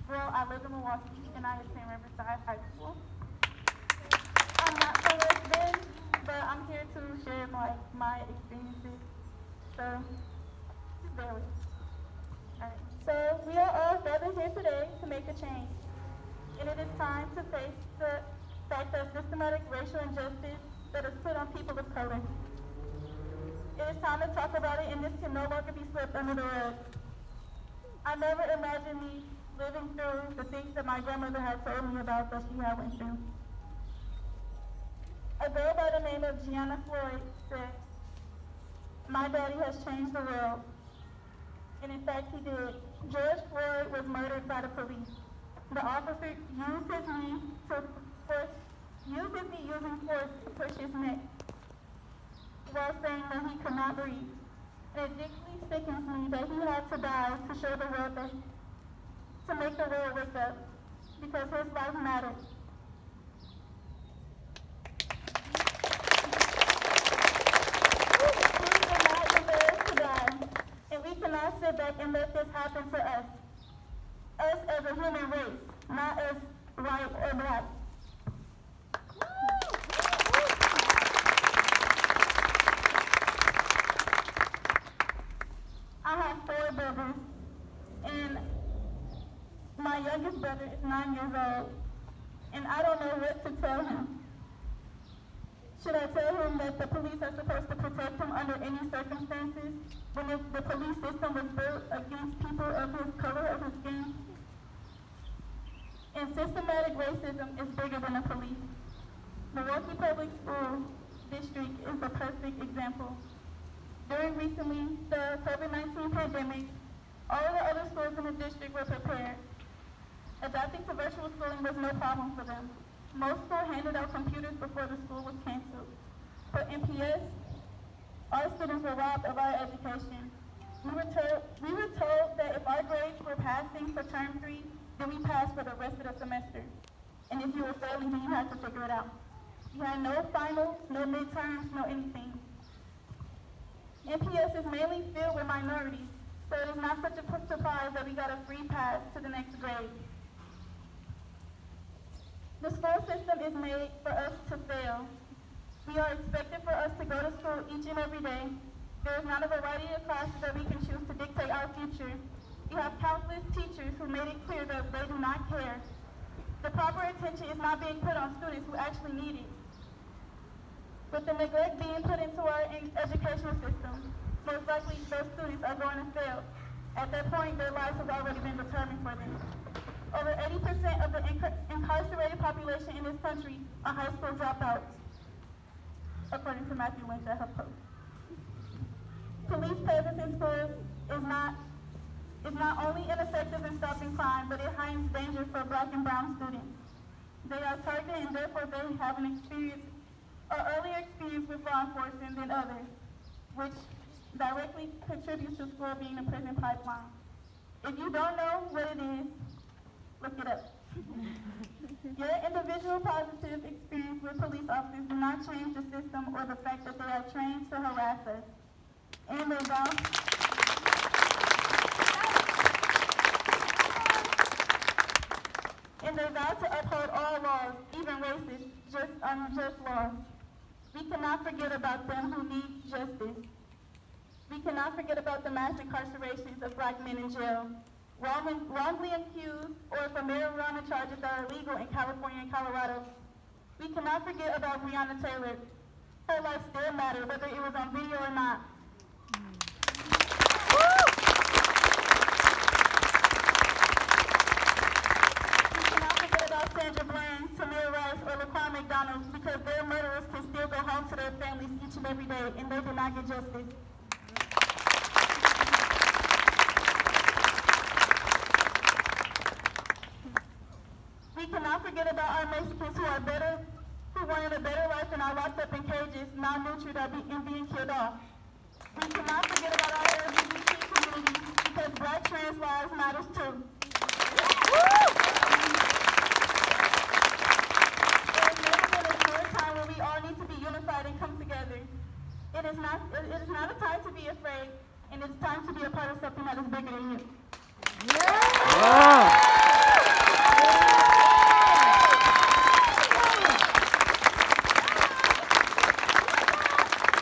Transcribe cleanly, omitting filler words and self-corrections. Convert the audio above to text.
Well, I live in Milwaukee, and I attend Riverside High School. I'm not from West Bend, but I'm here to share my experiences. So, just bear with me. All right. So, we are all gathered here today to make a change. And it is time to face the fact that systematic racial injustice that is put on people of color. It is time to talk about it, and this can no longer be swept under the rug. I never imagined me living through the things that my grandmother had told me about that she had went through. A girl by the name of Gianna Floyd said, "My daddy has changed the world." And in fact, he did. George Floyd was murdered by the police. The officer used me using force to push his neck while saying that he could not breathe. And it deeply sickens me that he had to die to show the world that, to make the world wake up, because his life mattered. He did not deserve to die, and we cannot sit back and let this happen to us. Us as a human race, not as white or black. I have 4 brothers, and my youngest brother is 9 years old, and I don't know what to tell him. Should I tell him that the police are supposed to protect him under any circumstances when the police system was built against people of his color, of his skin? And systematic racism is bigger than the police. Milwaukee Public School District is the perfect example. During recently the COVID-19 pandemic, all of the other schools in the district were prepared. Adapting to virtual schooling was no problem for them. Most schools handed out computers before the school was canceled. For MPS, our students were robbed of our education. We were told that if our grades were passing for term 3, then we passed for the rest of the semester. And if you were failing, then you had to figure it out. You had no finals, no midterms, no anything. MPS is mainly filled with minorities, so it is not such a surprise that we got a free pass to the next grade. The school system is made for us to fail. We are expected for us to go to school each and every day. There is not a variety of classes that we can choose to dictate our future. We have countless teachers who made it clear that they do not care. The proper attention is not being put on students who actually need it. With the neglect being put into our educational system, most likely those students are going to fail. At that point, their lives have already been determined for them. Over 80% of the incarcerated population in this country are high school dropouts, according to Matthew Lynch at HuffPost. Police presence in schools is not only ineffective in stopping crime, but it heightens danger for Black and brown students. They are targeted, and therefore they have an earlier experience with law enforcement than others, which directly contributes to school being a prison pipeline. If you don't know what it is, look it up. Your individual positive experience with police officers do not change the system or the fact that they are trained to harass us. And they vow to uphold all laws, even racist, just unjust laws. We cannot forget about them who need justice. We cannot forget about the mass incarcerations of Black men in jail, wrongly accused or for marijuana charges that are illegal in California and Colorado. We cannot forget about Breonna Taylor. Her life still mattered, whether it was on video or not. McDonald's because their murderers can still go home to their families each and every day, and they did not get justice. We cannot forget about our Mexicans who wanted a better life and are locked up in cages, malnourished, and being killed off. We cannot forget about our LGBT community because Black trans lives matters too. We all need to be unified and come together. It is not a time to be afraid, and it's time to be a part of something that is bigger than you. Yeah.